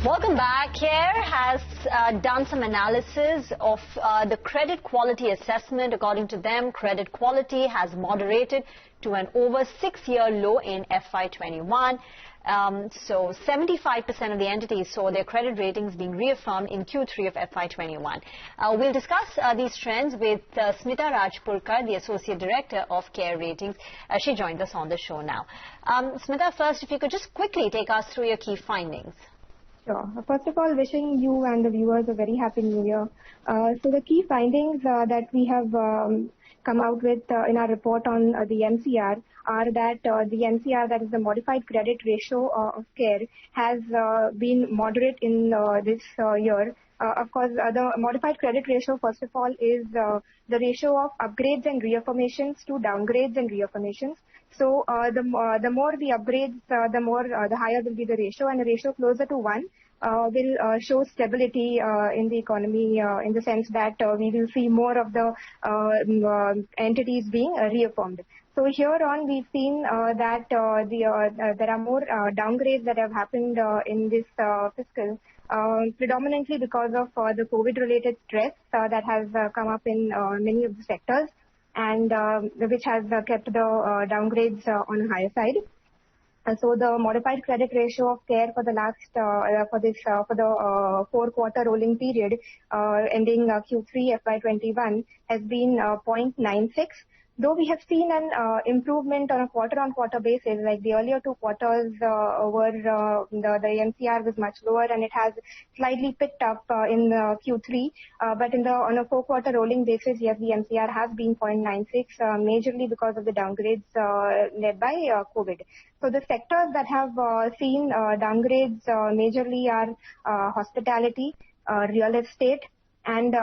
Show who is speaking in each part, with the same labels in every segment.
Speaker 1: Welcome back. CARE has done some analysis of the credit quality assessment. According to them, credit quality has moderated to an over 6-year low in FY21. So 75% of the entities saw their credit ratings being reaffirmed in Q3 of FY21. We'll discuss these trends with Smita Rajpurkar, the Associate Director of CARE Ratings. She joins us on the show now. Smita, first, if you could just quickly take us through your key findings.
Speaker 2: Sure. First of all, wishing you and the viewers a very happy new year. So the key findings that we have come out with in our report on the MCR are that the MCR, that is the modified credit ratio of CARE, has been moderate in this year. Of course, the modified credit ratio, first of all, is the ratio of upgrades and reaffirmations to downgrades and reaffirmations. So the more the upgrades, the higher will be the ratio, and a ratio closer to 1 will show stability in the economy in the sense that we will see more of the entities being reaffirmed. So here on, we've seen that there are more downgrades that have happened in this fiscal, predominantly because of the COVID-related stress that has come up in many of the sectors, and which has kept the downgrades on a higher side. So the modified credit ratio of CARE for the last for the 4-quarter rolling period ending Q3 FY21 has been 0.96. Though we have seen an improvement on a quarter-on-quarter basis, like the earlier 2 quarters were the MCR was much lower, and it has slightly picked up in Q3. But on a 4-quarter rolling basis, yes, the MCR has been 0.96, majorly because of the downgrades led by COVID. So the sectors that have seen downgrades majorly are hospitality, real estate, and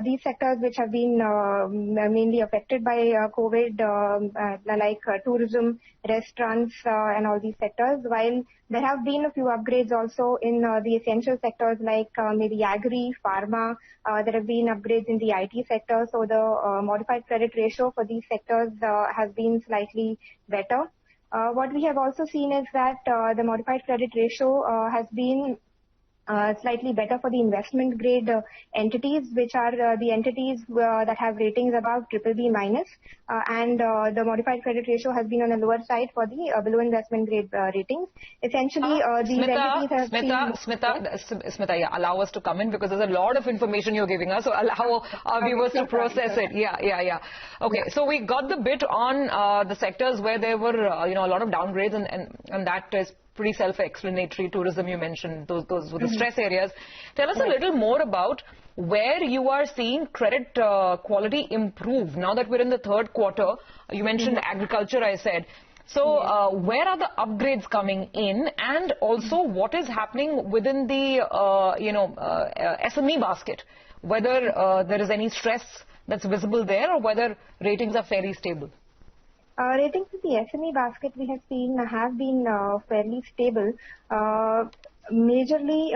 Speaker 2: these sectors which have been mainly affected by COVID, like tourism, restaurants, and all these sectors, while there have been a few upgrades also in the essential sectors like maybe agri, pharma. There have been upgrades in the IT sector, so the modified credit ratio for these sectors has been slightly better. What we have also seen is that the modified credit ratio has been slightly better for the investment grade entities, which are the entities that have ratings above BBB minus, and the modified credit ratio has been on the lower side for the below investment grade ratings. Essentially, these entities have
Speaker 3: Smita, yeah, allow us to come in because there's a lot of information you're giving us, so allow our viewers to process it. Yeah. Okay, so we got the bit on the sectors where there were a lot of downgrades, and that is pretty self-explanatory. Tourism, you mentioned, those were the stress areas. Tell us a little more about where you are seeing credit quality improve now that we're in the 3rd quarter. You mentioned agriculture, I said. So where are the upgrades coming in, and also what is happening within the SME basket, whether there is any stress that's visible there or whether ratings are fairly stable?
Speaker 2: Ratings in the SME basket we have seen have been fairly stable. Majorly,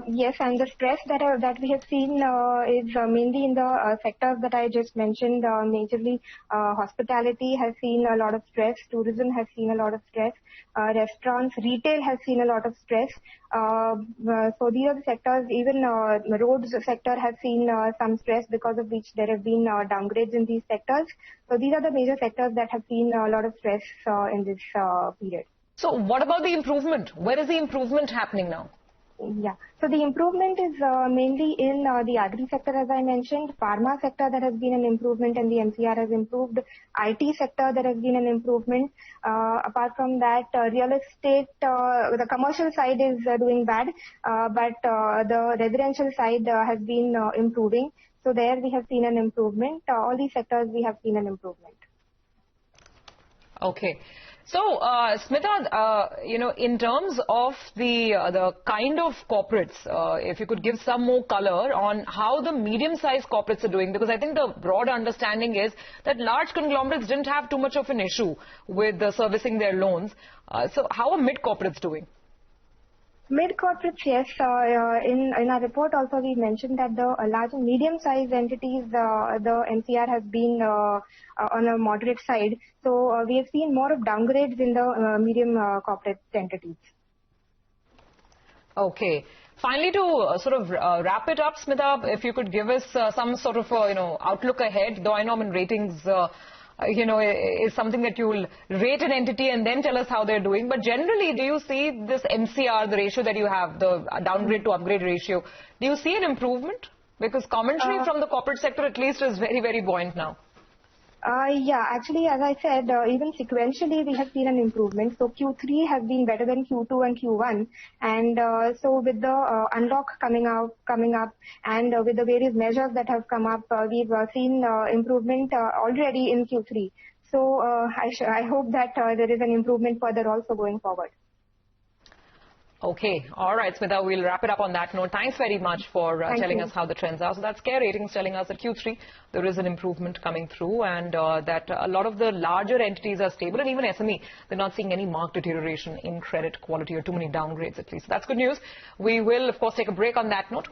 Speaker 2: yes, and the stress that we have seen is mainly in the sectors that I just mentioned. Majorly, hospitality has seen a lot of stress. Tourism has seen a lot of stress. Restaurants, retail has seen a lot of stress. So these are the sectors. Even roads sector has seen some stress, because of which there have been downgrades in these sectors. So these are the major sectors that have seen a lot of stress in this period.
Speaker 3: So what about the improvement? Where is the improvement happening now?
Speaker 2: Yeah, so the improvement is mainly in the agri sector, as I mentioned. Pharma sector, there has been an improvement and the MCR has improved. IT sector, there has been an improvement. Apart from that, real estate, the commercial side is doing bad, but the residential side has been improving. So there we have seen an improvement. All these sectors we have seen an improvement.
Speaker 3: Okay. So, Smita, in terms of the kind of corporates, if you could give some more color on how the medium-sized corporates are doing, because I think the broad understanding is that large conglomerates didn't have too much of an issue with servicing their loans. So, how are mid-corporates doing?
Speaker 2: Mid-corporates, yes. In our report also we mentioned that the large and medium-sized entities, the MCR has been on a moderate side. So we have seen more of downgrades in the medium corporate entities.
Speaker 3: Okay. Finally, to sort of wrap it up, Smita, if you could give us some sort of outlook ahead, though I know ratings is something that you'll rate an entity and then tell us how they're doing. But generally, do you see this MCR, the ratio that you have, the downgrade to upgrade ratio, do you see an improvement? Because commentary from the corporate sector at least is very, very buoyant now.
Speaker 2: Yeah, actually, as I said, even sequentially, we have seen an improvement. So Q3 has been better than Q2 and Q1. And so with the unlock coming up, and with the various measures that have come up, we've seen improvement already in Q3. So I hope that there is an improvement further also going forward.
Speaker 3: Okay. All right, Smita, we'll wrap it up on that note. Thanks very much for telling us how the trends are. So that's Care Ratings telling us that Q3, there is an improvement coming through, and that a lot of the larger entities are stable, and even SME, they're not seeing any marked deterioration in credit quality or too many downgrades at least. So that's good news. We will, of course, take a break on that note.